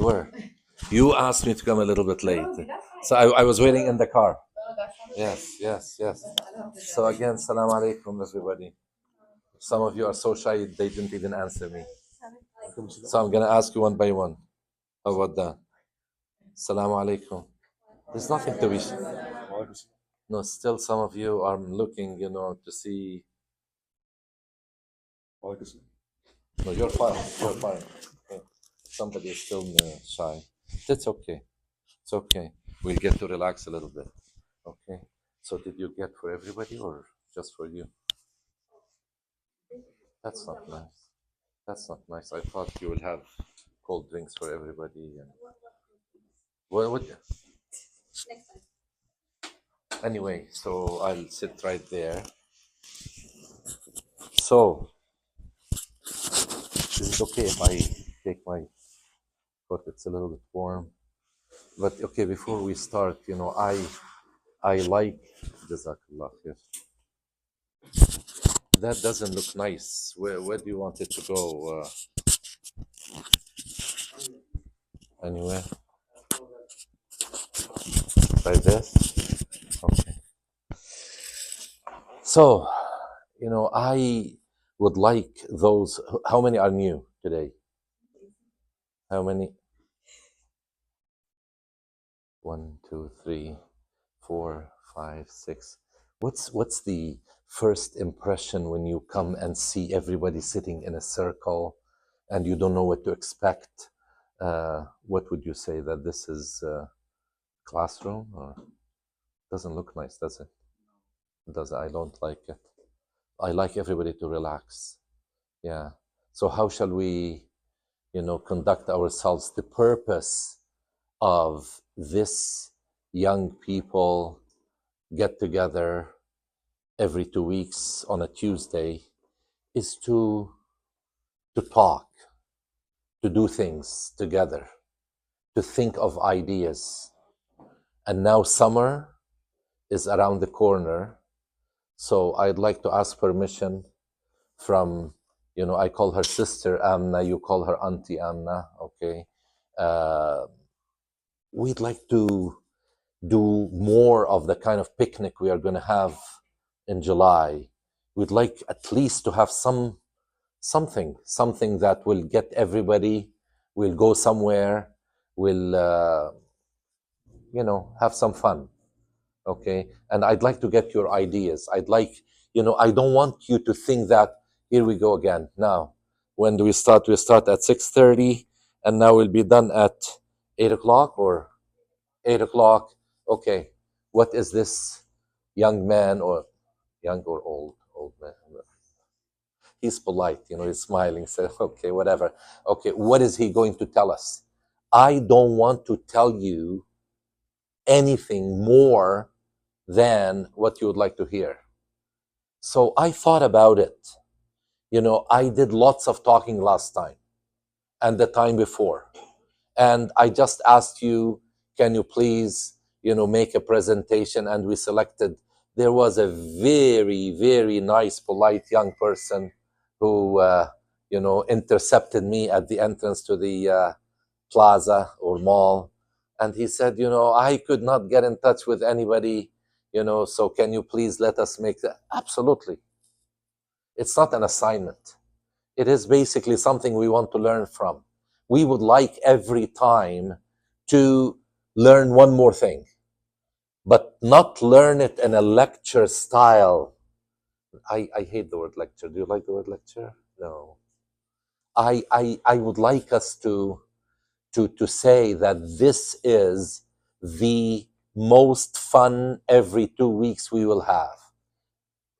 Where? You asked me to come a little bit late. So I was waiting in the car. Yes, yes, yes. So again, salam alaikum, everybody. Some of you are so shy, they didn't even answer me. So I'm going to ask you one by one. How about that? Salam alaikum. There's nothing to be. No, still some of you are looking, to see. No, you're fine. You're fine. Okay. Somebody is still shy. That's okay. It's okay. We'll get to relax a little bit. Okay. So did you get for everybody or just for you? That's not nice. That's not nice. I thought you would have cold drinks for everybody. And what? Anyway, so I'll sit right there. So is it okay if I take my coat? It's a little bit warm. But okay, before we start, I like Jazakallah khair. That doesn't look nice. Where do you want it to go? Anywhere? Like this? Okay. So, I would like those. How many are new today? How many? 1, 2, 3, 4, 5, 6. What's the first impression when you come and see everybody sitting in a circle and you don't know what to expect? What would you say that this is a classroom? Or doesn't look nice, does it? Does it? I don't like it. I like everybody to relax. Yeah. So how shall we, conduct ourselves? The purpose of this young people get together every 2 weeks on a Tuesday is to talk, to do things together, to think of ideas. And now summer is around the corner. So I'd like to ask permission from, I call her sister Amna, you call her Auntie Amna, okay? We'd like to do more of the kind of picnic we are going to have in July. We'd like at least to have something that will get everybody. We'll go somewhere. We'll, have some fun. Okay. And I'd like to get your ideas. I'd like, I don't want you to think that here we go again. Now, when do we start? We start at 6:30 and now we'll be done at 8 o'clock or 8 o'clock. Okay. What is this young man or young or old man? He's polite, he's smiling, says, okay, whatever. Okay, what is he going to tell us? I don't want to tell you anything more than what you would like to hear. So I thought about it. I did lots of talking last time and the time before. And I just asked you, can you please, make a presentation? And we selected, there was a very, very nice, polite young person who, intercepted me at the entrance to the plaza or mall. And he said, I could not get in touch with anybody, so can you please let us make that? Absolutely. It's not an assignment. It is basically something we want to learn from. We would like every time to learn one more thing, but not learn it in a lecture style. I hate the word lecture. Do you like the word lecture? No. I would like us to say that this is the most fun every 2 weeks we will have.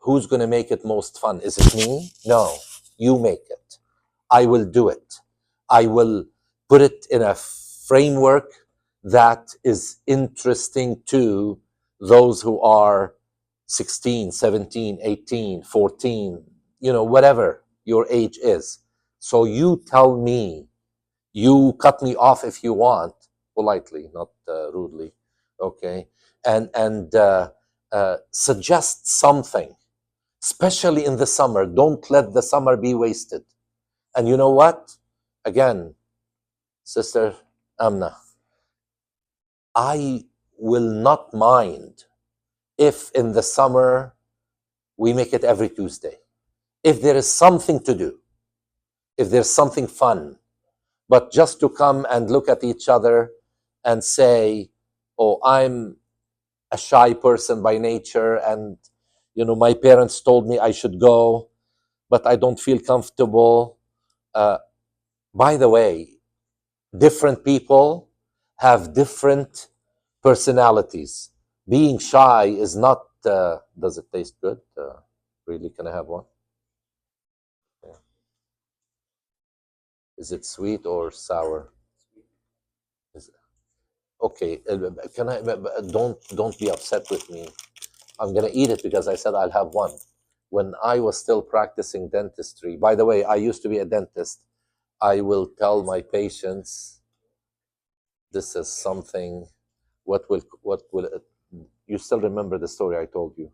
Who's going to make it most fun? Is it me? No, you make it. I will do it. I will put it in a framework that is interesting to those who are 16, 17, 18, 14, whatever your age is. So you tell me, you cut me off if you want, politely, not rudely, okay? And suggest something, especially in the summer. Don't let the summer be wasted. And you know what? Again, Sister Amna, I will not mind if in the summer we make it every Tuesday. If there is something to do, if there's something fun, but just to come and look at each other and say, oh, I'm a shy person by nature, and my parents told me I should go, but I don't feel comfortable. By the way, different people have different personalities. Being shy is not, does it taste good? Really, can I have one? Yeah. Is it sweet or sour? Okay, can I, don't be upset with me. I'm gonna eat it because I said I'll have one. When I was still practicing dentistry, by the way, I used to be a dentist. I will tell my patients, this is something, what will you still remember the story I told you?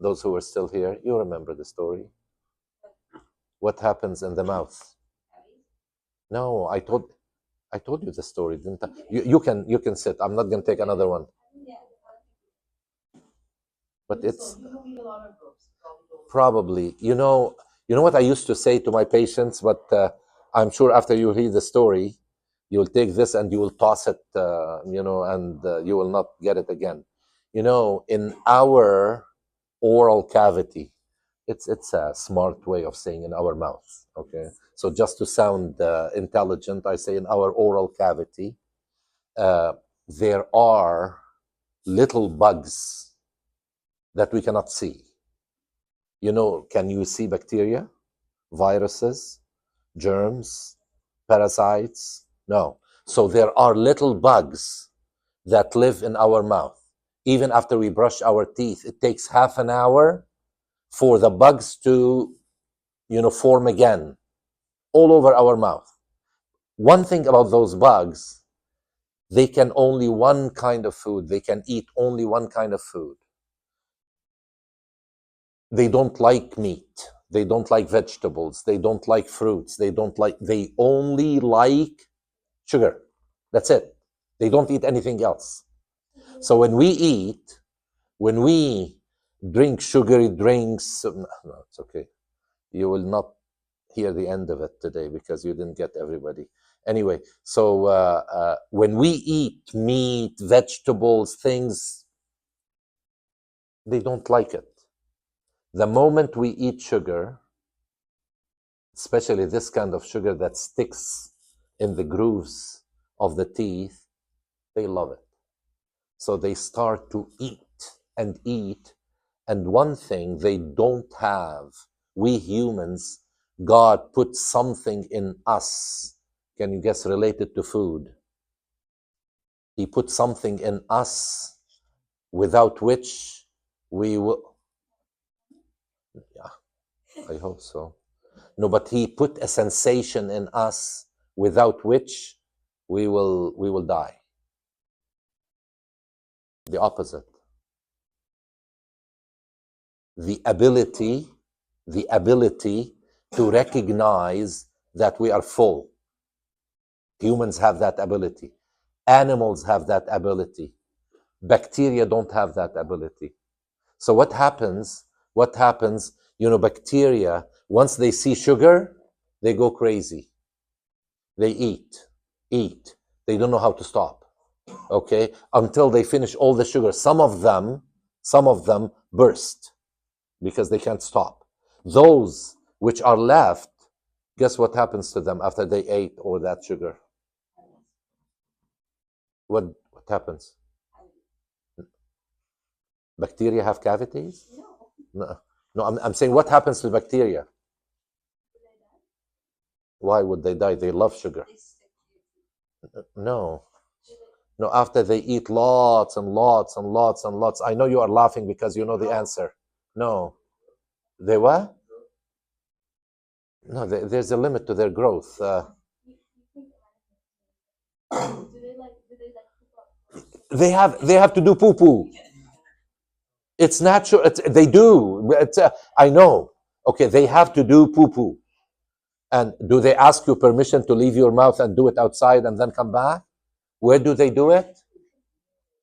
Those who are still here, you remember the story. What happens in the mouth? No, I told you the story, didn't I? You can sit. I'm not gonna take another one. But it's probably, you know what I used to say to my patients, but I'm sure after you read the story, you'll take this and you will toss it, and you will not get it again. In our oral cavity, it's a smart way of saying in our mouth. Okay, so just to sound intelligent, I say in our oral cavity, there are little bugs that we cannot see. Can you see bacteria, viruses, germs, parasites? No. So there are little bugs that live in our mouth. Even after we brush our teeth, it takes half an hour for the bugs to, form again all over our mouth. One thing about those bugs, they can only one kind of food. They can eat only one kind of food. They don't like meat. They don't like vegetables. They don't like fruits. They only like sugar. That's it. They don't eat anything else. So when we drink sugary drinks, no, it's okay. You will not hear the end of it today because you didn't get everybody. Anyway, so when we eat meat, vegetables, things, they don't like it. The moment we eat sugar, especially this kind of sugar that sticks in the grooves of the teeth, they love it. So they start to eat and eat. And one thing they don't have, we humans, God put something in us. Can you guess, related to food? He put something in us without which we will, yeah, I hope so. No, but he put a sensation in us without which we will die. The opposite. The ability to recognize that we are full. Humans have that ability. Animals have that ability. Bacteria don't have that ability. So what happens, bacteria, once they see sugar, they go crazy. They eat. They don't know how to stop. Okay? Until they finish all the sugar. Some of them burst because they can't stop. Those which are left, guess what happens to them after they ate all that sugar? What happens? Bacteria have cavities? No, I'm saying what happens to bacteria? Why would they die? They love sugar. No, after they eat lots and lots and lots and lots. I know you are laughing because you know the answer. No. They what? No, there's a limit to their growth. They have to do poo-poo. It's natural. They do. I know. Okay, they have to do poo-poo. And do they ask you permission to leave your mouth and do it outside and then come back? Where do they do it?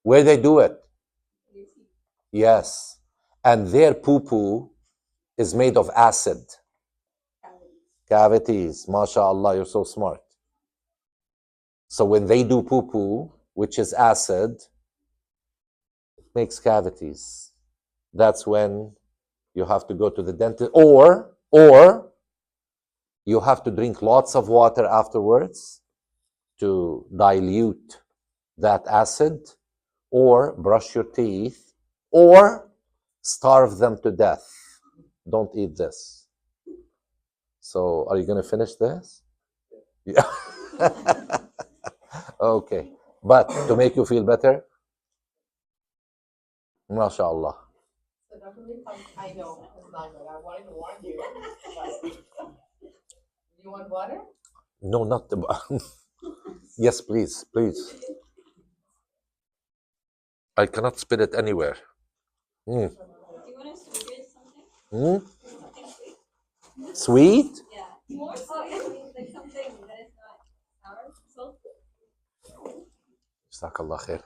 Where they do it? Yes. And their poo-poo is made of acid. Cavities. MashaAllah, you're so smart. So when they do poo-poo, which is acid, it makes cavities. That's when you have to go to the dentist, or you have to drink lots of water afterwards to dilute that acid, or brush your teeth, or starve them to death. Don't eat this. So are you going to finish this? Yeah. Okay. But to make you feel better, mashallah. I know it's not good. I wanted to warn you. You want water? No, not the. Yes, please, please. I cannot spit it anywhere. Mm. Do you want to sweet something? Sweet? Yeah. More sweet, like something that is not sour. Salty. Jazakallah khair.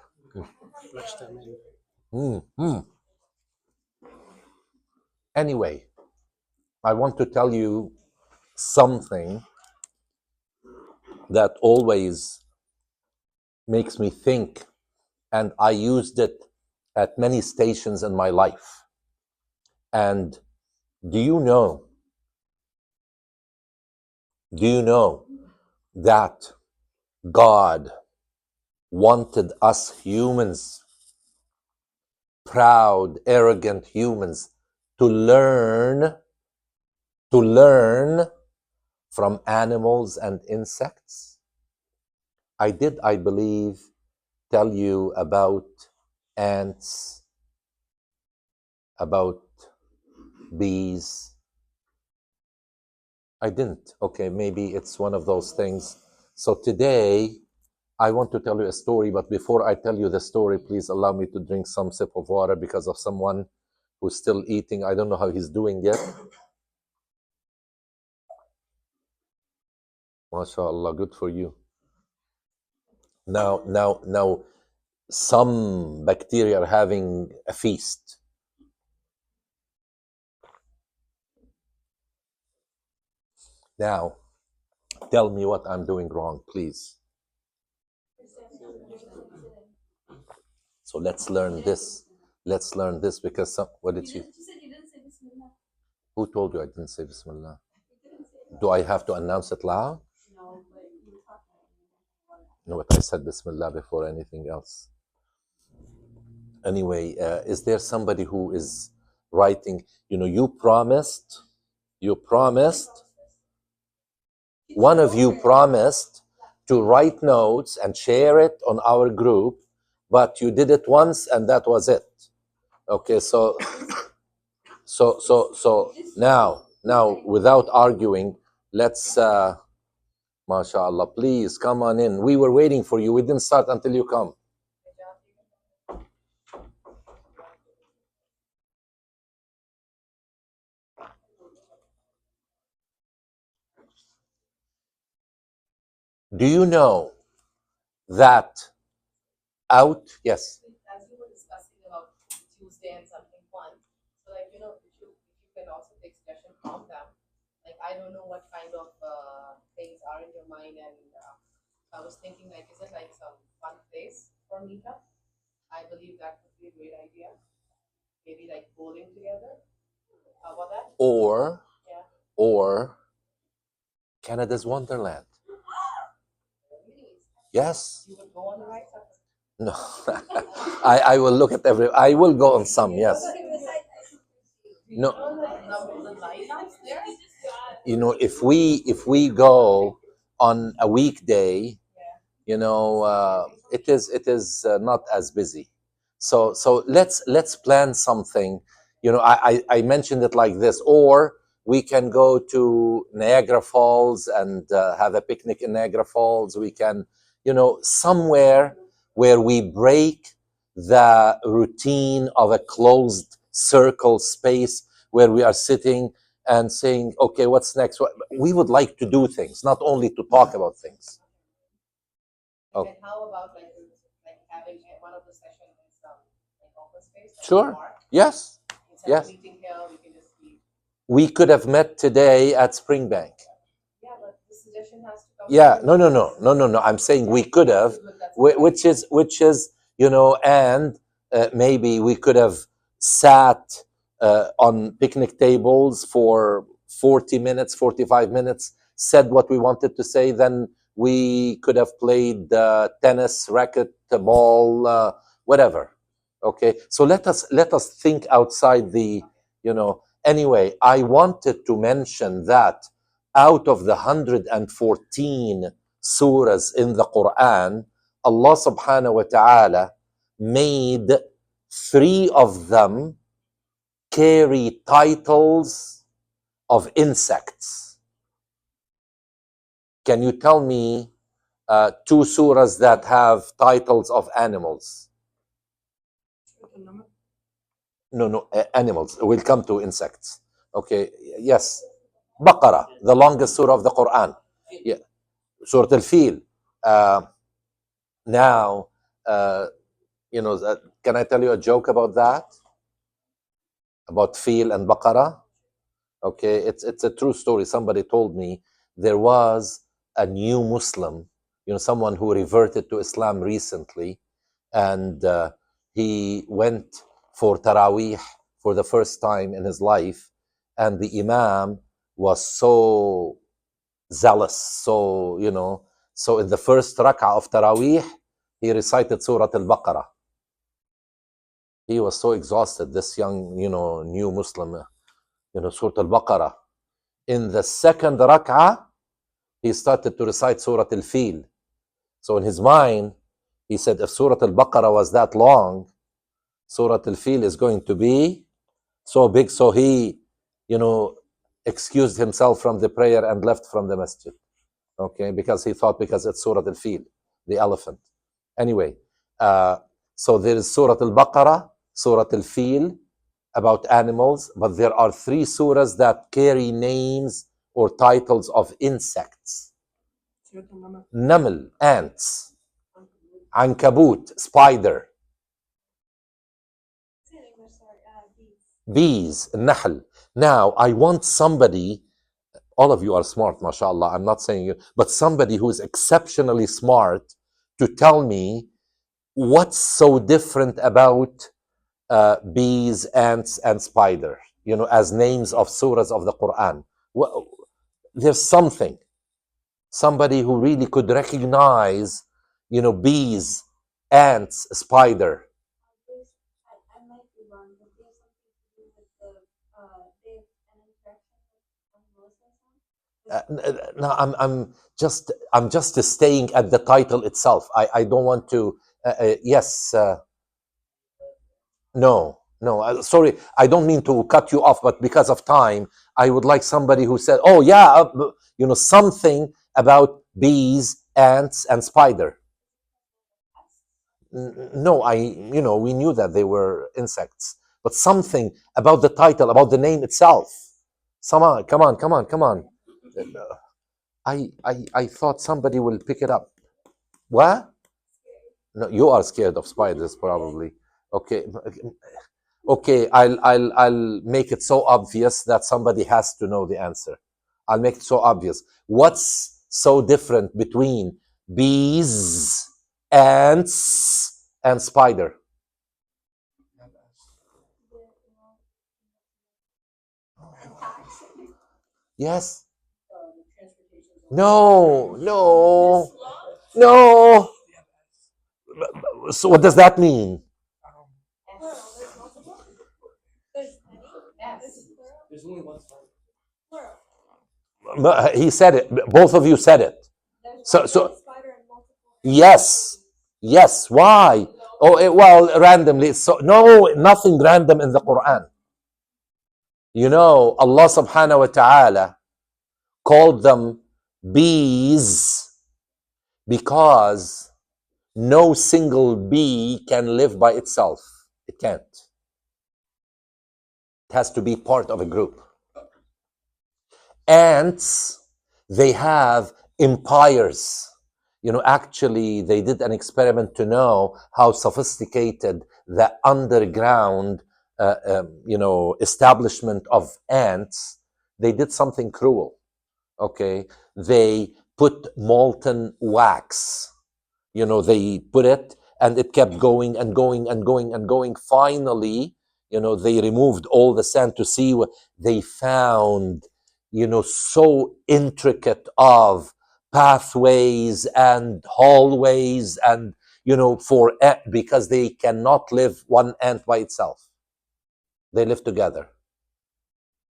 Anyway, I want to tell you something that always makes me think, and I used it at many stations in my life. And do you know that God wanted us humans, proud, arrogant humans, to learn from animals and insects? I believe, tell you about ants, about bees. I didn't. Okay, maybe it's one of those things. So today, I want to tell you a story, but before I tell you the story, please allow me to drink some sip of water because of someone who's still eating. I don't know how he's doing yet. MashaAllah, good for you. Now, some bacteria are having a feast. Now, tell me what I'm doing wrong, please. So let's learn this. Let's learn this because what did you? Who told you I didn't say Bismillah? Do I have to announce it loud? No, but I said Bismillah before anything else. Anyway, is there somebody who is writing? You promised. One of you promised to write notes and share it on our group, but you did it once and that was it. Okay, so now without arguing, let's mashallah, please come on in. We were waiting for you. We didn't start until you come. Do you know that yes? As you were discussing about Tuesday and something fun, so if you can also take suggestion from them. Like, I don't know what kind of things are in your mind, and I was thinking, is it like some fun place for meetup? I believe that would be a great idea. Maybe like bowling together. How about that? Or Canada's Wonderland. Yes. You would go on the right side? No. I will look at I will go on some, yes. No. If we go on a weekday, it is not as busy. So let's plan something. I mentioned it like this, or we can go to Niagara Falls and have a picnic in Niagara Falls. We can, somewhere where we break the routine of a closed circle space where we are sitting and saying, okay, what's next? We would like to do things, not only to talk about things. Oh. And how about like having one of the sessions in some like open space? Like sure. Park? Yes. Instead yes. Of meeting here, we can just be. We could have met today at Springbank. Yeah, but the suggestion has to come. Yeah, no. I'm saying we could have, which is and maybe we could have sat on picnic tables for 40 minutes, 45 minutes, said what we wanted to say, then we could have played tennis, racket, ball, whatever. Okay, so let us think outside the, Anyway, I wanted to mention that out of the 114 surahs in the Quran, Allah subhanahu wa ta'ala made 3 of them carry titles of insects. Can you tell me 2 surahs that have titles of animals? No, animals. We'll come to insects. Okay, yes. Baqarah, the longest surah of the Quran. Yeah. Surah Al-Fil. Now, can I tell you a joke about that? About Fil and Baqarah? Okay, it's a true story. Somebody told me there was a new Muslim, someone who reverted to Islam recently, and he went for Taraweeh for the first time in his life, and the Imam was so zealous, so in the first rak'ah of Taraweeh, he recited Surah Al-Baqarah. He was so exhausted, this young, new Muslim, Surah Al-Baqarah. In the second rak'ah, he started to recite Surah Al-Fil. So in his mind, he said, if Surah Al-Baqarah was that long, Surah Al-Fil is going to be so big. So he, excused himself from the prayer and left from the masjid. Okay, because he thought because it's Surah Al-Fil, the elephant. Anyway, so there is Surah Al-Baqarah, Surah Al-Fil, about animals, but there are 3 surahs that carry names or titles of insects. Naml, ants. Ankabut, spider. Bees, nahl. Now, I want somebody, all of you are smart, mashallah, I'm not saying you, but somebody who is exceptionally smart to tell me what's so different about bees, ants, and spider, as names of surahs of the Quran. Well, there's somebody who really could recognize, bees, ants, spider. I might be wrong, but there's something to do with they have an interaction with no, I'm just staying at the title itself. I don't want to. Yes. No, sorry, I don't mean to cut you off, but because of time, I would like somebody who said, oh yeah, something about bees, ants, and spider. No, we knew that they were insects, but something about the title, about the name itself. Come on. I thought somebody will pick it up. What? No, you are scared of spiders, probably. Okay, I'll make it so obvious that somebody has to know the answer. I'll make it so obvious. What's so different between bees, ants, and spider? Yes. No. So what does that mean? There's only one spider. He said it. Both of you said it. So yes. Why? Oh, well, randomly. So no, nothing random in the Quran. Allah subhanahu wa ta'ala called them bees because no single bee can live by itself. It can't. It has to be part of a group. Ants, they have empires. Actually, they did an experiment to know how sophisticated the underground, establishment of ants. They did something cruel. Okay, they put molten wax. They put it, and it kept going and going and going and going. Finally, they removed all the sand to see what they found. So intricate of pathways and hallways, and because they cannot live one ant by itself. They live together.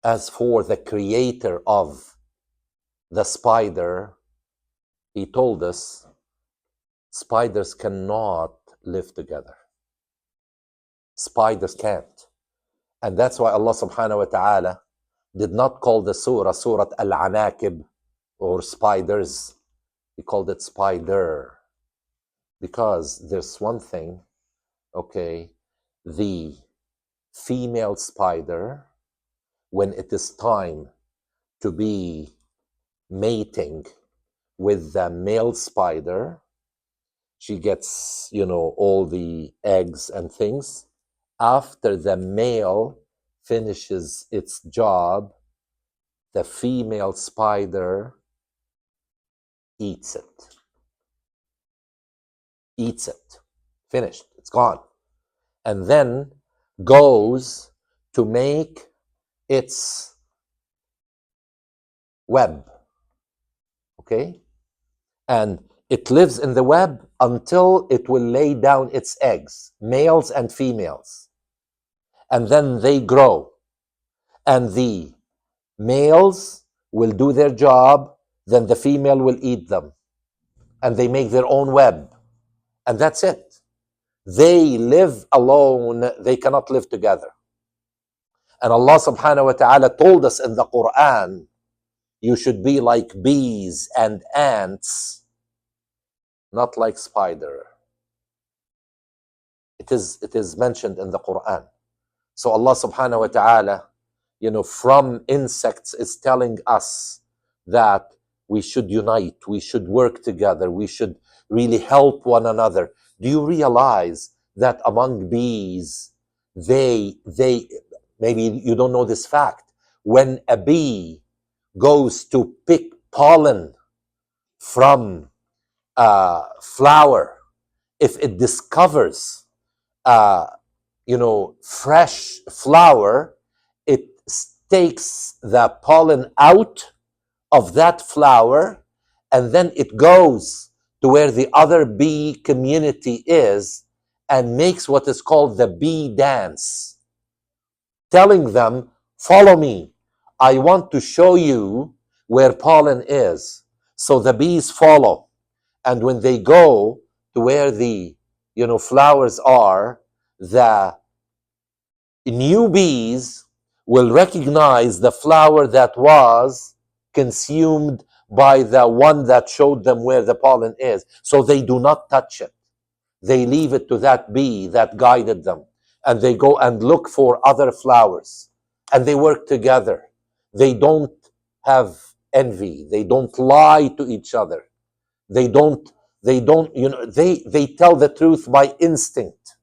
As for the creator of the spider, he told us spiders cannot live together. Spiders can't. And that's why Allah subhanahu wa ta'ala did not call the surah Surah Al-Anakib, or spiders. He called it spider. Because there's one thing, okay, the female spider, when it is time to be mating with the male spider, she gets, all the eggs and things. After the male finishes its job, the female spider eats it. Finished. It's gone. And then goes to make its web. Okay? And it lives in the web until it will lay down its eggs, males and females. And then they grow. And the males will do their job, then the female will eat them. And they make their own web. And that's it. They live alone. They cannot live together. And Allah subhanahu wa ta'ala told us in the Quran, you should be like bees and ants, not like spider. It is mentioned in the Quran. So Allah subhanahu wa ta'ala, from insects is telling us that we should unite, we should work together, we should really help one another. Do you realize that among bees, they maybe you don't know this fact, when a bee goes to pick pollen from a flower, if it discovers fresh flower, it takes the pollen out of that flower, and then it goes to where the other bee community is and makes what is called the bee dance, telling them, follow me. I want to show you where pollen is. So the bees follow. And when they go to where the flowers are, the new bees will recognize the flower that was consumed by the one that showed them where the pollen is. So they do not touch it. They leave it to that bee that guided them. And they go and look for other flowers. And they work together. They don't have envy. They don't lie to each other. They don't, they tell the truth by instinct.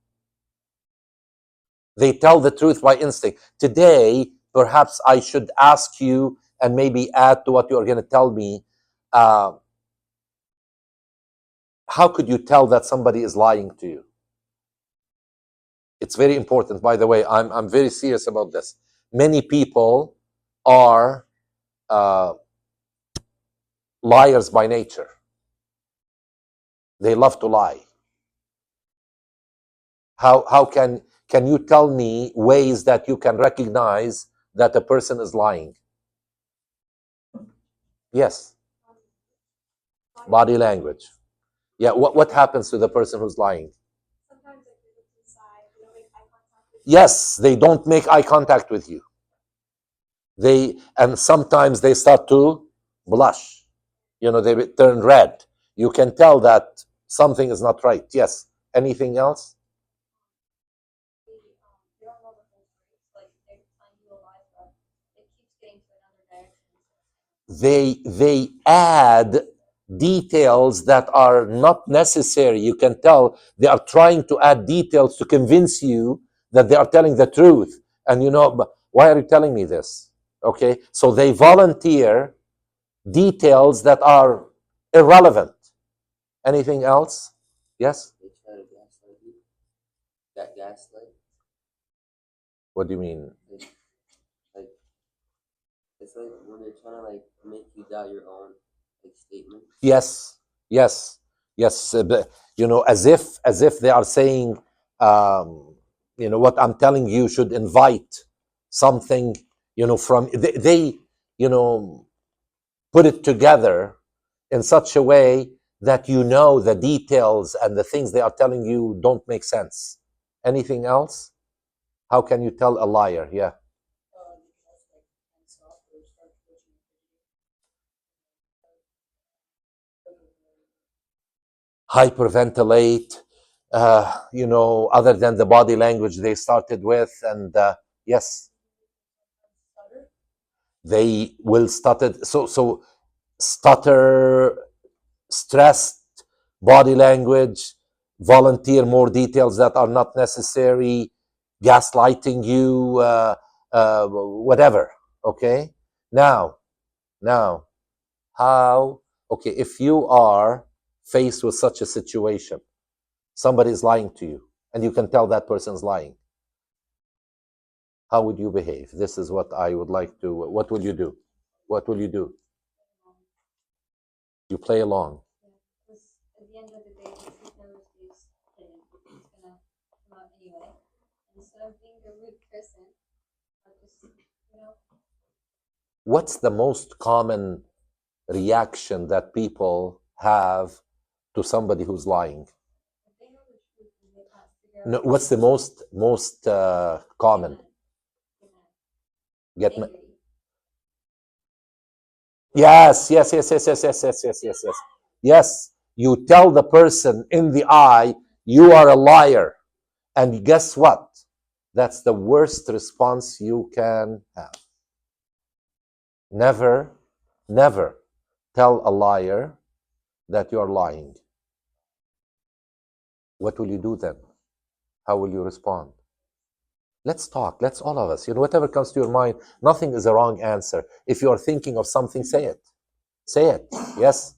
They tell the truth by instinct. Today, perhaps I should ask you and maybe add to what you're going to tell me. How could you tell that somebody is lying to you? It's very important, by the way. I'm very serious about this. Many people are liars by nature. They love to lie. How can you tell me ways that you can recognize that a person is lying? Yes. Body language. Yeah, what happens to the person who's lying? Yes, they don't make eye contact with you. And sometimes they start to blush. They turn red. You can tell that something is not right. Yes. Anything else? They add details that are not necessary. You can tell they are trying to add details to convince you that they are telling the truth. And but why are you telling me this? Okay, so they volunteer details that are irrelevant. Anything else? Yes? They try to gaslight you. That gaslight. What do you mean? Like it's like when they're trying to like make you doubt your own like statement. Yes, yes, yes. As if they are saying, what I'm telling you should invite something, from they put it together in such a way that the details and the things they are telling you don't make sense. Anything else? How can you tell a liar? Yeah. Hyperventilate, other than the body language they started with. And yes, they will stutter. So stutter, stressed body language, volunteer more details that are not necessary, gaslighting you, whatever. Okay. Now, how? Okay, if you are faced with such a situation, somebody is lying to you, and you can tell that person's lying, how would you behave? This is what I would like to. What will you do? What will you do? You play along. What's the most common reaction that people have to somebody who's lying? No, what's the most common? Get me. Yes. Yes. You tell the person in the eye, you are a liar. And guess what? That's the worst response you can have. Never, never tell a liar that you are lying. What will you do then? How will you respond? Let's talk. Let's all of us. Whatever comes to your mind, nothing is a wrong answer. If you are thinking of something, say it. Say it. Yes?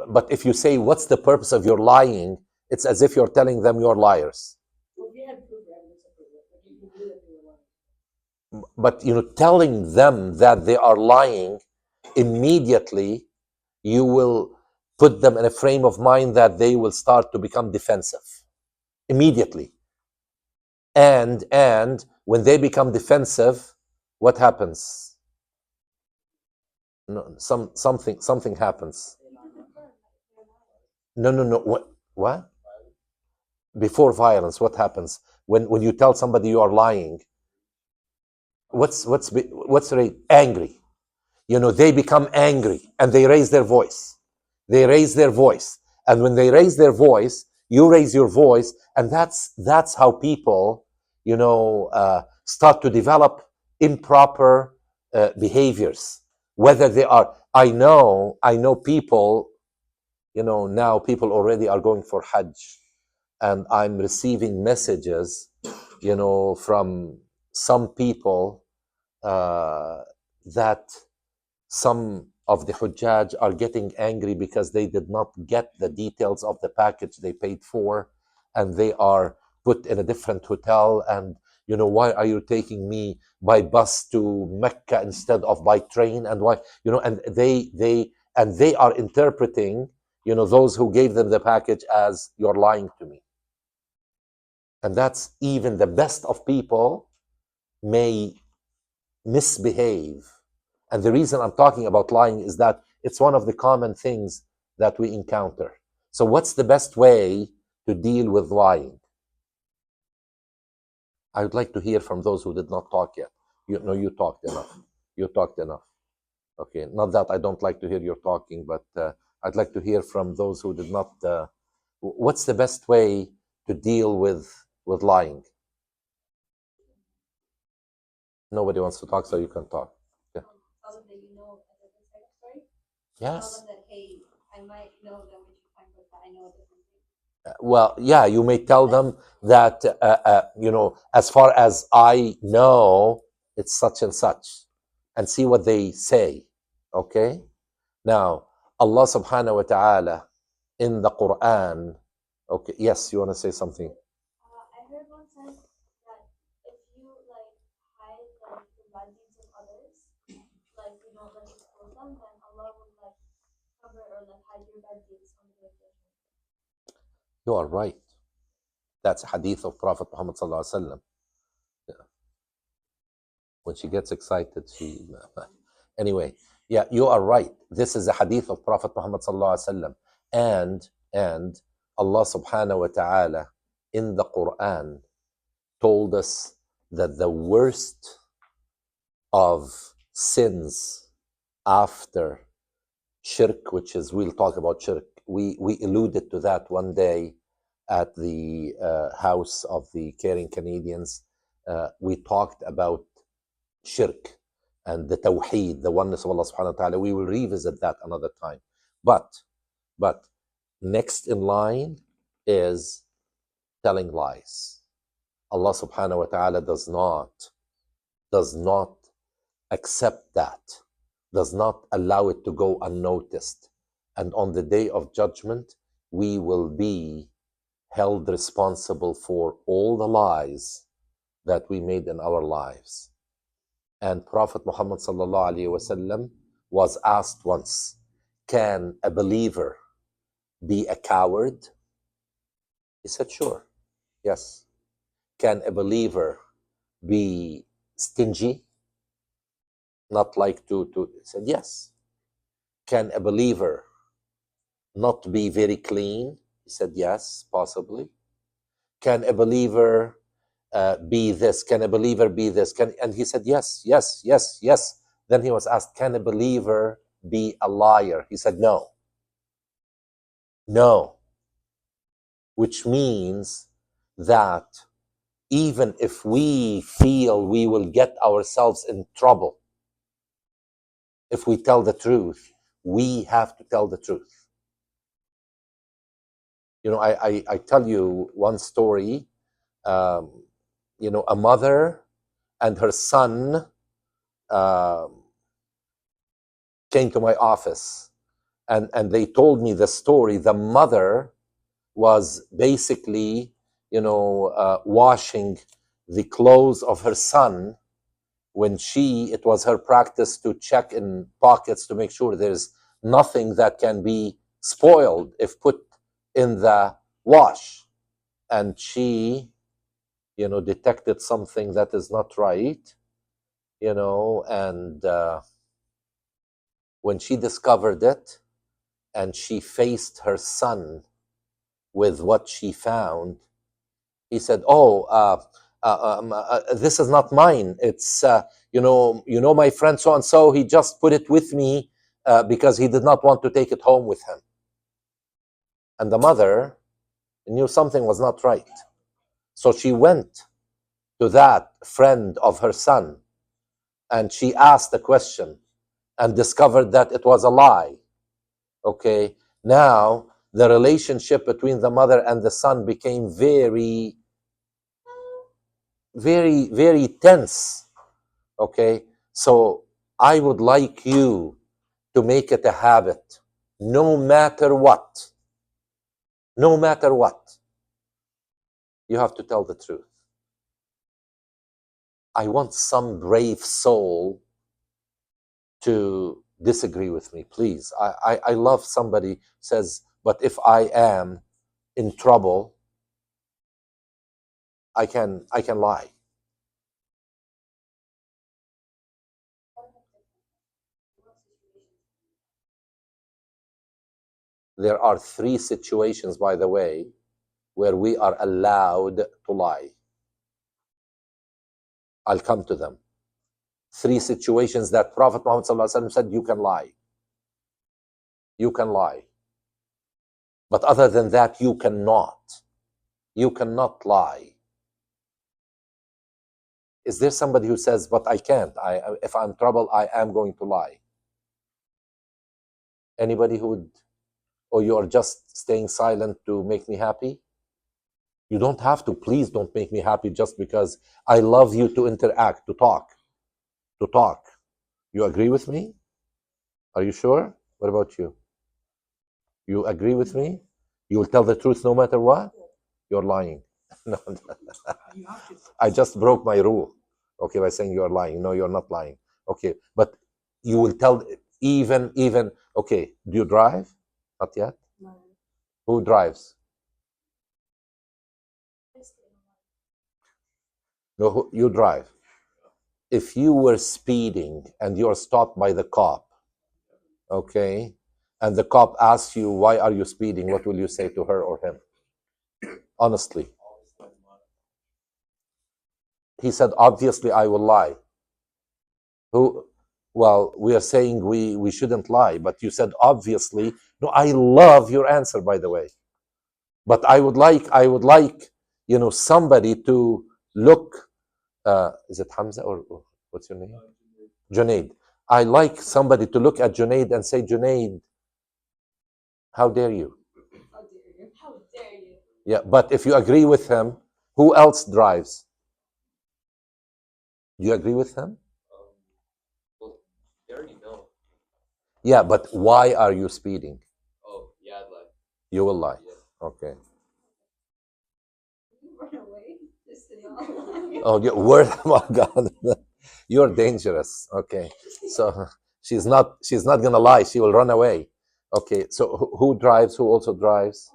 But if you say, what's the purpose of your lying? It's as if you're telling them you're liars. But telling them that they are lying, immediately you will put them in a frame of mind that they will start to become defensive immediately. And when they become defensive, what happens? No, something happens. No. What? Before violence, what happens when you tell somebody you are lying? What's angry? They become angry and they raise their voice. And when they raise their voice, you raise your voice, and that's how people start to develop improper behaviors. Whether they are, I know people, now people already are going for Hajj, and I'm receiving messages from some people that some of the Hujjaj are getting angry because they did not get the details of the package they paid for, and they are put in a different hotel. And why are you taking me by bus to Mecca instead of by train? And why, and they are interpreting those who gave them the package as, you're lying to me. And that's, even the best of people may misbehave. And the reason I'm talking about lying is that it's one of the common things that we encounter. So what's the best way to deal with lying? I would like to hear from those who did not talk yet. You talked enough. Okay, not that I don't like to hear your talking, but I'd like to hear from those who did not. What's the best way to deal with lying? Nobody wants to talk, so you can talk. Yeah. Tell them that you know a different side of story. Yes. Tell them that, hey, I might know that what you find, but I know a different thing. Well, yeah, you may tell them that, as far as I know, it's such and such, and see what they say. Okay? Now, Allah subhanahu wa ta'ala in the Quran, okay, yes, you want to say something? I heard one time that if you like hide like the bad deeds of others, like you don't like expose them, then Allah will like cover or like hide your bad deeds on the day of judgment. You are right. That's a hadith of Prophet Muhammad sallallahu alaihi wasallam. Yeah. When she gets excited, she anyway. Yeah, you are right. This is a hadith of Prophet Muhammad sallallahu alaihi wasallam, and Allah subhanahu wa ta'ala in the Quran told us that the worst of sins after shirk, which is, we'll talk about shirk. We alluded to that one day at the house of the Caring Canadians. We talked about shirk and the tawheed, the oneness of Allah subhanahu wa ta'ala. We will revisit that another time. But next in line is telling lies. Allah subhanahu wa ta'ala does not accept that, does not allow it to go unnoticed. And on the day of judgment, we will be held responsible for all the lies that we made in our lives. And Prophet Muhammad sallallahu alaihi wasallam was asked once, can a believer be a coward? He said, sure, yes. Can a believer be stingy? Not like to he said, yes. Can a believer not be very clean? He said, yes, possibly. Can a believer be this? Can a believer be this? And he said, yes, yes, yes, yes. Then he was asked, can a believer be a liar? He said, no. No. Which means that even if we feel we will get ourselves in trouble, if we tell the truth, we have to tell the truth. You know, I tell you one story. A mother and her son came to my office, and they told me the story. The mother was basically, washing the clothes of her son when it was her practice to check in pockets to make sure there's nothing that can be spoiled if put in the wash. And she, detected something that is not right, and when she discovered it and she faced her son with what she found, he said, this is not mine. It's, my friend so-and-so, he just put it with me because he did not want to take it home with him. And the mother knew something was not right. So she went to that friend of her son and she asked the question and discovered that it was a lie. Okay, now the relationship between the mother and the son became very, very, very tense. Okay, so I would like you to make it a habit, no matter what, you have to tell the truth. I want some brave soul to disagree with me, please. I love somebody who says, but if I am in trouble, I can lie. There are 3 situations, by the way, where we are allowed to lie. I'll come to them. 3 situations that Prophet Muhammad ﷺ said, you can lie. You can lie. But other than that, you cannot. You cannot lie. Is there somebody who says, but I can't? If I'm in trouble, I am going to lie? Anybody who would, or you are just staying silent to make me happy? You don't have to. Please don't make me happy just because I love you to interact, to talk. You agree with me? Are you sure? What about you? You agree with me? You will tell the truth no matter what? You're lying. No, I just broke my rule, okay, by saying you're lying. No, you're not lying. Okay, but you will tell even, okay, do you drive? Not yet? No. Who drives? No, you drive. If you were speeding and you're stopped by the cop, okay, and the cop asks you, why are you speeding? What will you say to her or him? Honestly. He said, obviously, I will lie. Who? Well, we are saying we shouldn't lie, but you said, obviously. No, I love your answer, by the way. But I would like, somebody to look, is it Hamza or what's your name? Junaid. I like somebody to look at Junaid and say, Junaid, how dare you? How dare you? How dare you? Yeah, but if you agree with him, who else drives? Do you agree with him? Well, you already know. Yeah, but why are you speeding? Oh, yeah, I'd lie. You will lie. Yeah. Okay. You run away. Just to know. Oh, oh God, you're dangerous. Okay, so she's not gonna lie. She will run away. Okay, so who drives? Who also drives?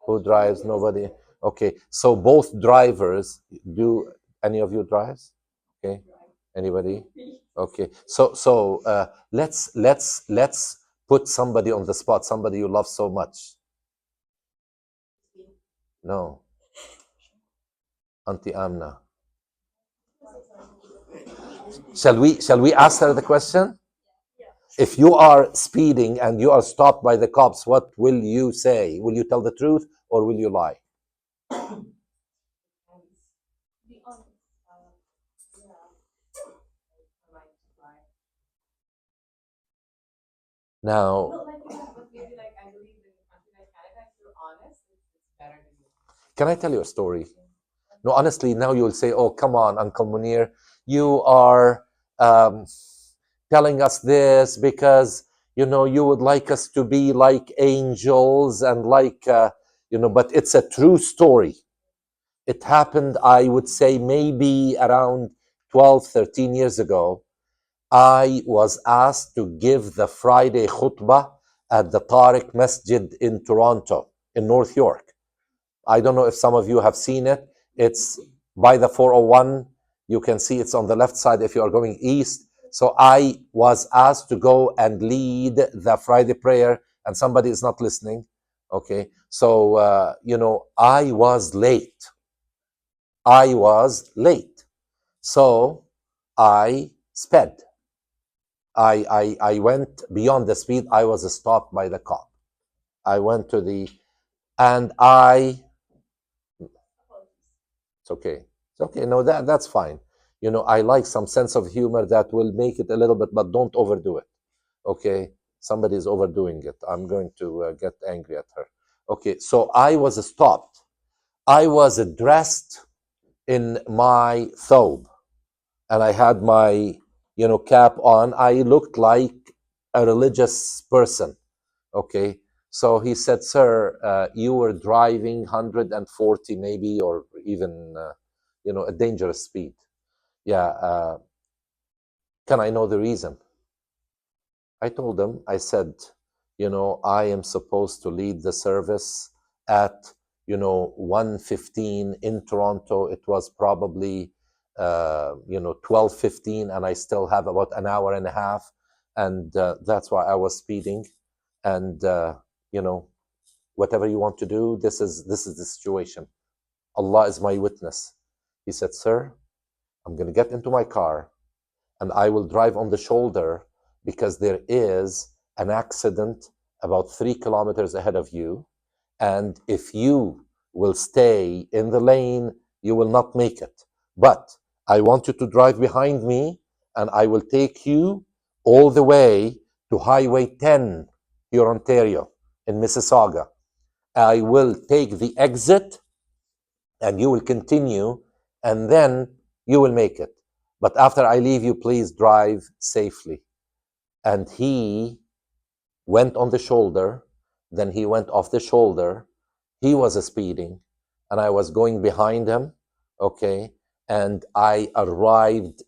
Who drives? Nobody. Okay, so both drivers. Do any of you drives? Okay, anybody? Okay, so let's put somebody on the spot. Somebody you love so much. No, Auntie Amna. Shall we ask her the question? If you are speeding and you are stopped by the cops, what will you say? Will you tell the truth or will you lie? Be honest. Now, But maybe like I believe in a country like Canada, if you're honest, it's better to be. can I tell you a story? No, honestly, now you will say, oh, come on, Uncle Munir, you are telling us this because, you would like us to be like angels and like, but it's a true story. It happened, I would say, maybe around 12, 13 years ago. I was asked to give the Friday khutbah at the Tariq Masjid in Toronto, in North York. I don't know if some of you have seen it. It's by the 401. You can see it's on the left side if you are going east. So I was asked to go and lead the Friday prayer, and somebody is not listening. Okay. So, I was late. So I sped. I went beyond the speed. I was stopped by the cop. I went to and it's okay. It's okay. No, that's fine. I like some sense of humor that will make it a little bit, but don't overdo it. Okay. Somebody is overdoing it. I'm going to get angry at her. Okay. So I was stopped. I was dressed in my thobe and I had my, cap on. I looked like a religious person. Okay. So he said, sir, you were driving 140 maybe, or even, a dangerous speed. Yeah. Can I know the reason? I told him, I said, I am supposed to lead the service at, 1:15 in Toronto. It was probably, 12:15, and I still have about an hour and a half. And that's why I was speeding. And, whatever you want to do, this is the situation. Allah is my witness. He said, sir, I'm going to get into my car and I will drive on the shoulder because there is an accident about 3 kilometers ahead of you. And if you will stay in the lane, you will not make it. But I want you to drive behind me, and I will take you all the way to Highway 10 here, Ontario, in Mississauga. I will take the exit, and you will continue, and then you will make it. But after I leave you, please drive safely. And he went on the shoulder, then he went off the shoulder. He was speeding, and I was going behind him, okay? And I arrived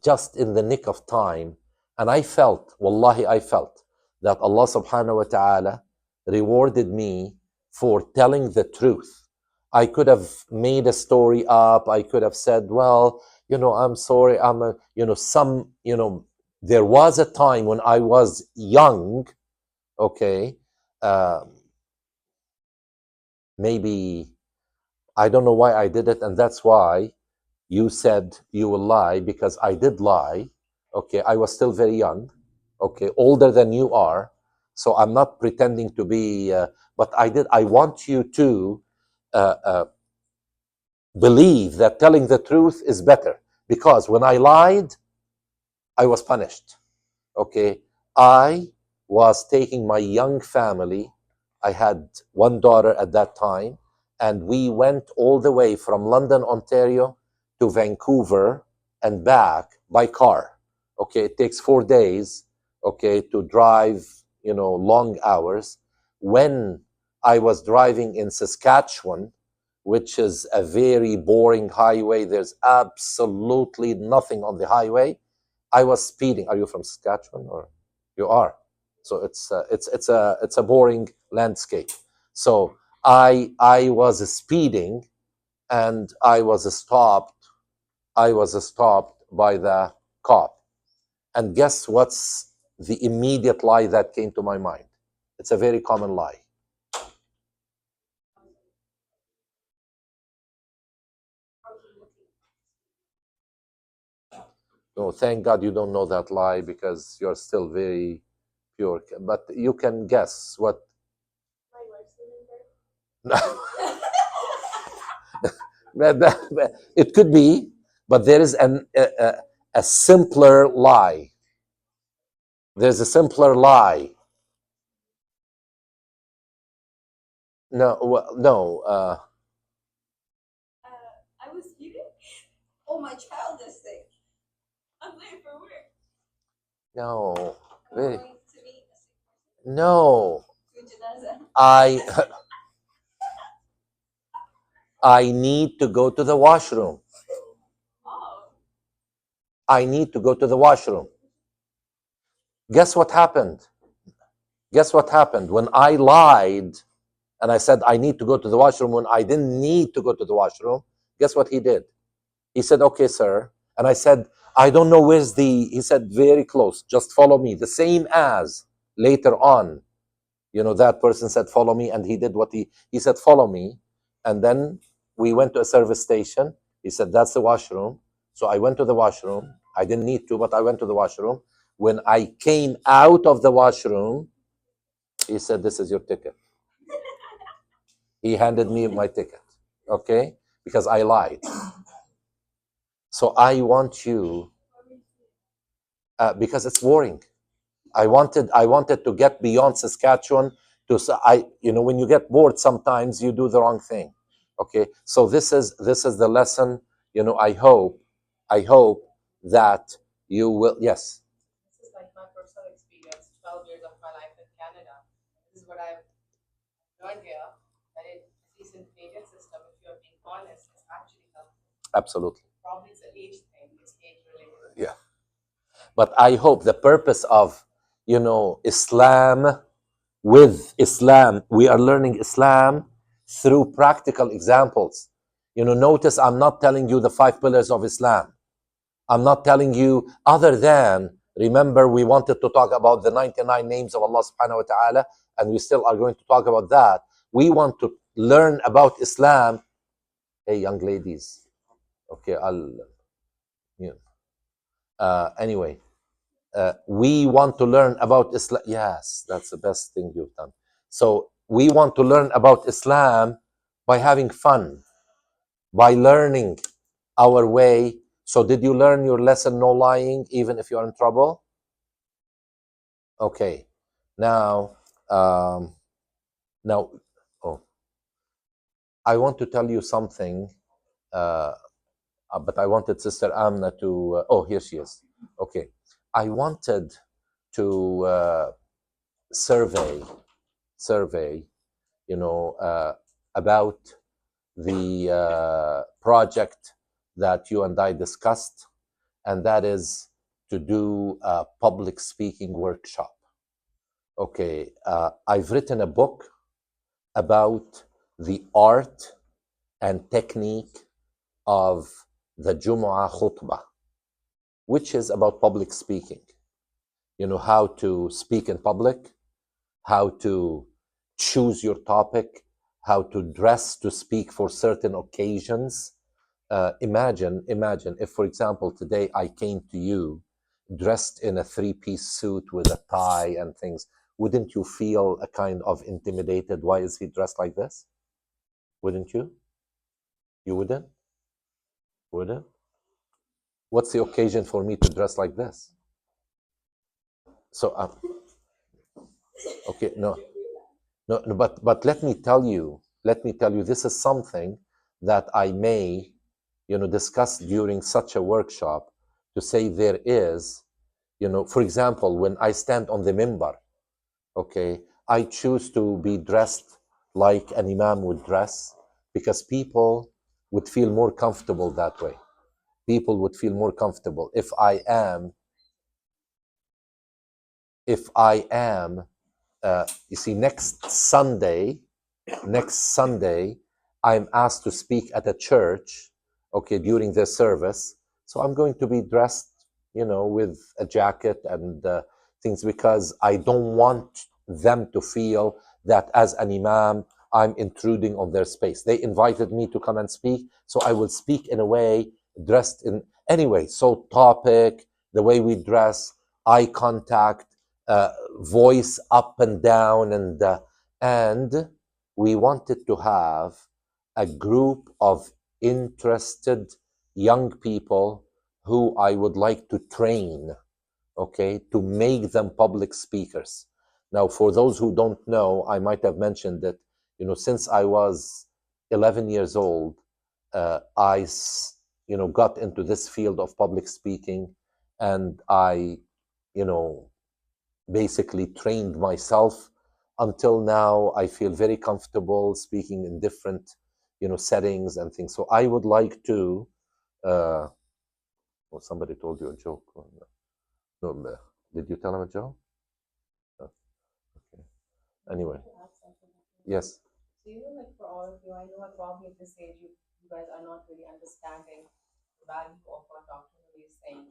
just in the nick of time. And I felt, wallahi, I felt that Allah subhanahu wa ta'ala rewarded me for telling the truth. I could have made a story up. I could have said, well, I'm sorry. There was a time when I was young, okay, maybe I don't know why I did it, and that's why you said you will lie, because I did lie. Okay, I was still very young, okay, older than you are, so I'm not pretending to be, but I want you to believe that telling the truth is better, because when I lied, I was punished. Okay, I was taking my young family. I had one daughter at that time, and we went all the way from London, Ontario to Vancouver and back by car. Okay, it takes 4 days, okay, to drive, long hours. When I was driving in Saskatchewan, which is a very boring highway, there's absolutely nothing on the highway. I was speeding. Are you from Saskatchewan, or you are? So it's a boring landscape. So I was speeding, and I was stopped. I was stopped by the cop. And guess what's the immediate lie that came to my mind? It's a very common lie. No, thank God you don't know that lie, because you're still very pure. But you can guess what. My wife's living there. It could be, but there is a simpler lie. There's a simpler lie. No. I was eating. Oh, my child is sick. I'm late for work. No. I'm Very, going to meet a sick no. person. Janaza. I need to go to the washroom. Oh. I need to go to the washroom. Guess what happened? Guess what happened? When I lied and I said I need to go to the washroom when I didn't need to go to the washroom, guess what he did? He said, okay, sir. And I said, I don't know where's he said, very close, just follow me. The same as later on, that person said, follow me. And he did what he said, follow me. And then we went to a service station. He said, that's the washroom. So I went to the washroom. I didn't need to, but I went to the washroom. When I came out of the washroom, he said, this is your ticket. He handed me my ticket, okay? Because I lied. So I want you, because it's boring. I wanted to get beyond Saskatchewan when you get bored, sometimes you do the wrong thing. Okay, so this is the lesson. I hope that you will. Yes. This is like my personal experience, 12 years of my life in Canada. This is what I've learned here, that at least in Canadian system, if you're being honest, it's actually helpful. Absolutely. Probably it's an age thing, it's age related. Yeah. But I hope the purpose of, Islam, with Islam, we are learning Islam through practical examples. Notice I'm not telling you the 5 pillars of Islam. I'm not telling you, other than, remember, we wanted to talk about the 99 names of Allah subhanahu wa ta'ala, and we still are going to talk about that. We want to learn about Islam. Hey, young ladies. Okay, anyway, we want to learn about Islam. Yes, that's the best thing you've done. So we want to learn about Islam by having fun, by learning our way. So did you learn your lesson, no lying, even if you're in trouble? Okay. Now, now, oh, I want to tell you something, but I wanted Sister Amna to, oh, here she is. Okay. I wanted to survey, about the project that you and I discussed, and that is to do a public speaking workshop. Okay, I've written a book about the art and technique of the Jumu'ah khutbah, which is about public speaking. You know, how to speak in public, how to choose your topic, how to dress to speak for certain occasions. Imagine if, for example, today I came to you dressed in a three-piece suit with a tie and things. Wouldn't you feel a kind of intimidated? Why is he dressed like this? Wouldn't you? You wouldn't? Wouldn't? What's the occasion for me to dress like this? So, okay, no, but let me tell you, this is something that I may, discuss during such a workshop, to say there is, for example, when I stand on the minbar, okay, I choose to be dressed like an imam would dress, because people would feel more comfortable that way. People would feel more comfortable if I am, you see, next Sunday, I'm asked to speak at a church, okay, during the service. So I'm going to be dressed, with a jacket and things, because I don't want them to feel that as an imam, I'm intruding on their space. They invited me to come and speak, so I will speak in a way dressed in, anyway, so topic, the way we dress, eye contact, voice up and down, and we wanted to have a group of interested young people who I would like to train, okay, to make them public speakers. Now, for those who don't know, I might have mentioned that, since I was 11 years old, I got into this field of public speaking, and I, basically trained myself. Until now, I feel very comfortable speaking in different, settings and things. So I would like to, well, somebody told you a joke. No, did you tell him a joke? Okay. Anyway, yes. So, like for all of you, I know probably at this age, you guys are not really understanding the value of what Dr. Lee is saying.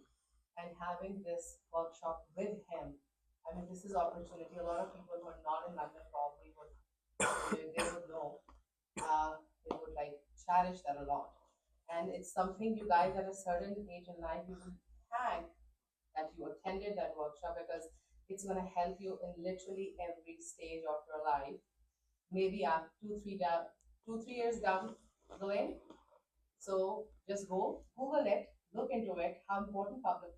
And having this workshop with him, I mean, this is opportunity. A lot of people who are not in London probably would, they would know, they would like cherish that a lot. And it's something you guys at a certain age in life, you will thank that you attended that workshop, because it's going to help you in literally every stage of your life. Maybe after 2-3 years down the lane. So just go, Google it, look into it, how important public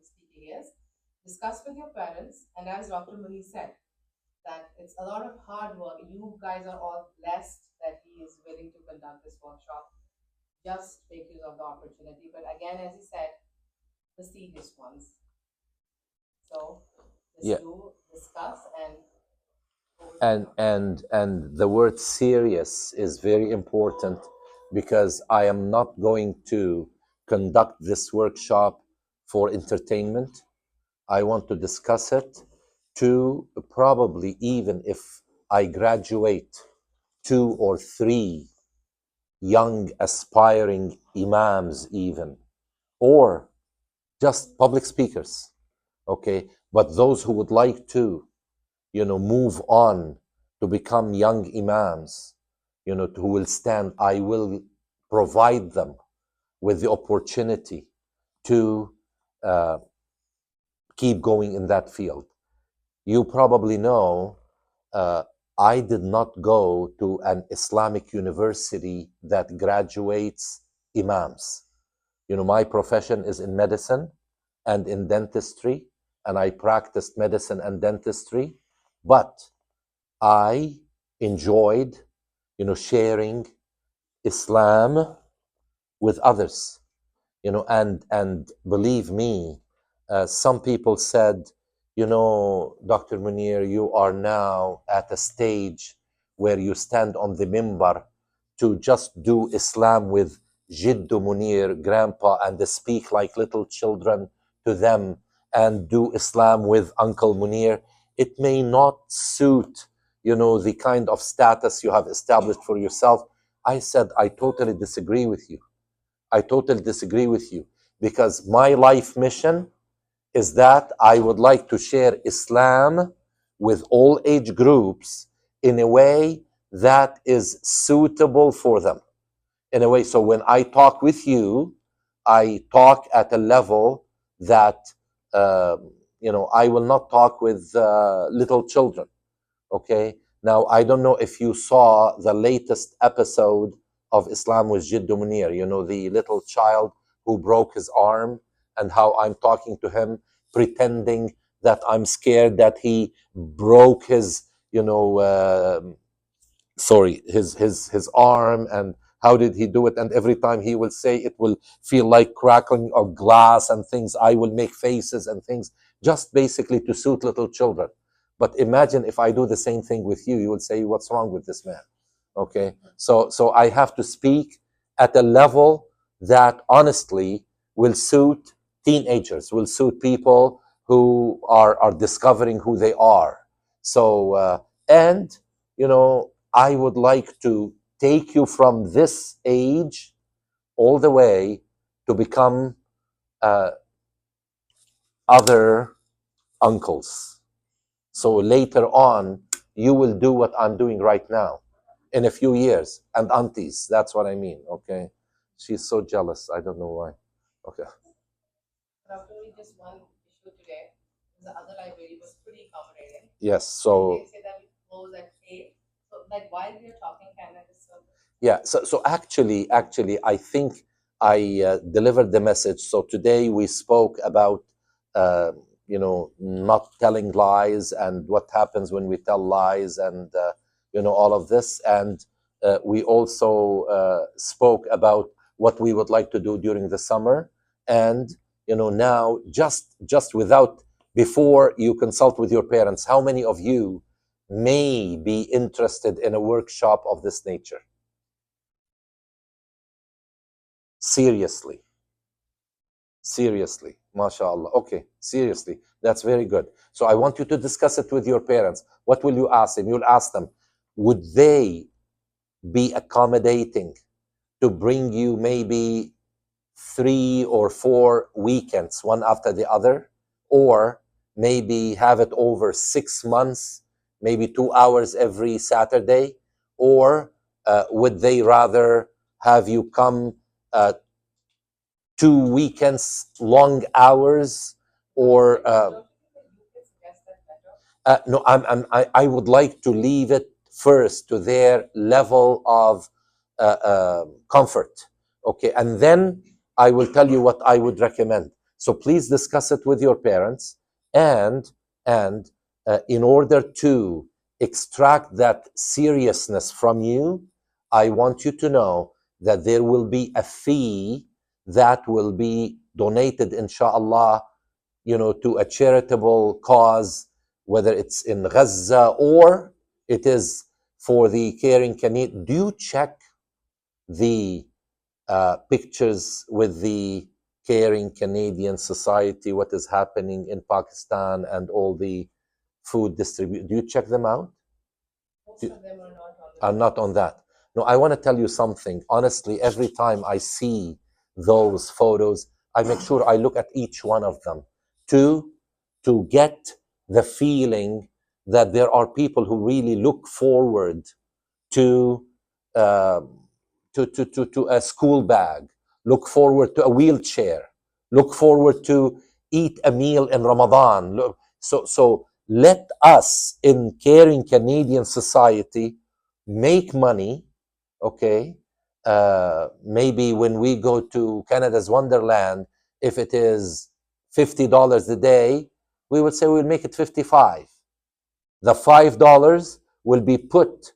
speaking is. Discuss with your parents, and as Dr. Muni said, that it's a lot of hard work. You guys are all blessed that he is willing to conduct this workshop. Just make use of the opportunity. But again, as he said, the serious ones. So just do discuss and the word serious is very important, because I am not going to conduct this workshop for entertainment. I want to discuss it to probably, even if I graduate 2 or 3 young aspiring imams even, or just public speakers, okay, but those who would like to, move on to become young imams, who will stand, I will provide them with the opportunity to keep going in that field. You probably know I did not go to an Islamic university that graduates imams. You know, my profession is in medicine and in dentistry, and I practiced medicine and dentistry, but I enjoyed, you know, sharing Islam with others, you know, and believe me, some people said, you know, Dr. Munir, you are now at a stage where you stand on the mimbar to just do Islam with Jiddu Munir, grandpa, and speak like little children to them, and do Islam with Uncle Munir. It may not suit, you know, the kind of status you have established for yourself. I said, I totally disagree with you. I totally disagree with you, because my life mission is that I would like to share Islam with all age groups in a way that is suitable for them. In a way, so when I talk with you, I talk at a level that, you know, I will not talk with little children. Okay. Now, I don't know if you saw the latest episode of Islam with Jiddu Munir, you know, the little child who broke his arm, and how I'm talking to him, pretending that I'm scared that he broke his, you know, his arm, and how did he do it? And every time he will say it will feel like crackling of glass and things, I will make faces and things, just basically to suit little children. But imagine if I do the same thing with you, you would say, what's wrong with this man? Okay, so I have to speak at a level that honestly will suit teenagers, will suit people who are discovering who they are. So and you know, I would like to take you from this age all the way to become other uncles. So later on, you will do what I'm doing right now in a few years, and aunties. That's what I mean. Okay. She's so jealous. I don't know why. Okay. Dr. Lee, just one issue today. The other library was pretty accommodating. Yes. So They say that we close at 8. So, like, while we are talking, can I just yeah. So actually, I think I delivered the message. So today we spoke about, you know, not telling lies and what happens when we tell lies, and you know, all of this. And we also spoke about what we would like to do during the summer. And you know, now just without, before you consult with your parents, how many of you may be interested in a workshop of this nature? Seriously, mashallah. Okay, seriously, that's very good. So I want you to discuss it with your parents. What will you ask them? You'll ask them, would they be accommodating to bring you maybe 3 or 4 weekends, one after the other, or maybe have it over 6 months, maybe 2 hours every Saturday, or would they rather have you come 2 weekends, long hours, or don't you think that you can suggest that better? no? I would like to leave it first to their level of comfort. Okay, and then I will tell you what I would recommend. So please discuss it with your parents, and in order to extract that seriousness from you, I want you to know that there will be a fee that will be donated, inshallah, you know, to a charitable cause, whether it's in Gaza or it is for the Caring Canadian. Do you check the pictures with the Caring Canadian Society, what is happening in Pakistan and all the food distribution? Do you check them out? Most of them are not on Are not on that. No, I want to tell you something. Honestly, every time I see those photos, I make sure I look at each one of them to get the feeling that there are people who really look forward to uh, to a school bag, look forward to a wheelchair, look forward to eat a meal in Ramadan. So let us in Caring Canadian Society make money, okay? Maybe when we go to Canada's Wonderland, if it is $50 a day, we would say we'll make it 55. The $5 will be put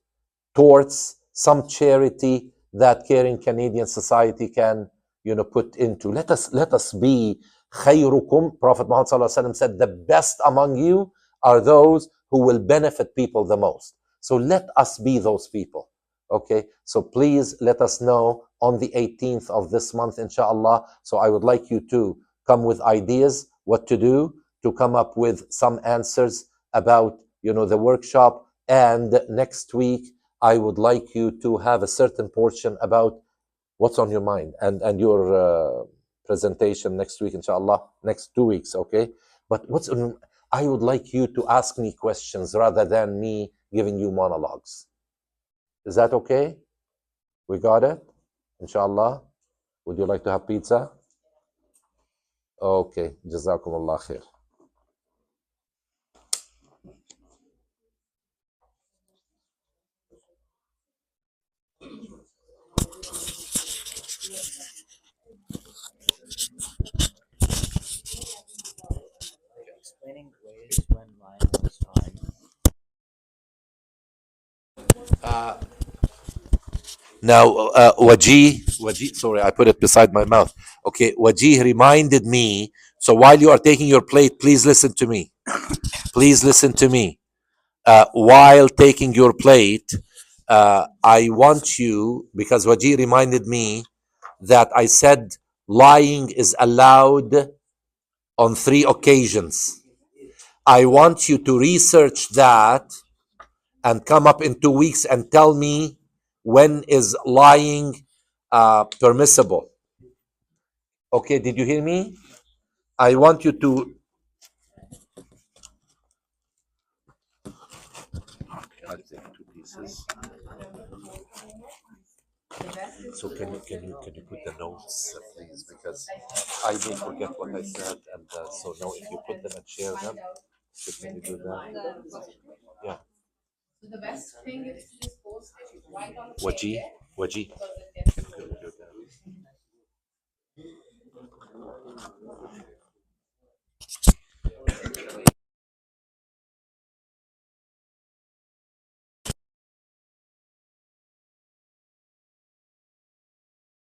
towards some charity that Caring Canadian Society can, put into. Let us be khayrukum. Prophet Muhammad ﷺ said, the best among you are those who will benefit people the most. So let us be those people. Okay, so please let us know on the 18th of this month, inshallah. So I would like you to come with ideas what to do, to come up with some answers about the workshop. And next week I would like you to have a certain portion about what's on your mind, and your presentation next week, inshallah, next 2 weeks, okay? But I would like you to ask me questions rather than me giving you monologues. Is that okay? We got it? Inshallah? Would you like to have pizza? Okay, Jazakumullah khair. Explaining grace when lying is fine. Now, Wajih, sorry, I put it beside my mouth. Okay, Wajih reminded me. So while you are taking your plate, please listen to me. Please listen to me. While taking your plate, I want you, because Wajih reminded me that I said lying is allowed on 3 occasions. I want you to research that and come up in 2 weeks and tell me when is lying permissible. Okay, did you hear me? I want you to. I take 2 pieces. So can you put the notes, please, because I may forget what I said, and so now if you put them and share them, can you do that? Yeah. So the best thing is to just post it right on the Wajih, page, Wajih. because it gets Can you do that?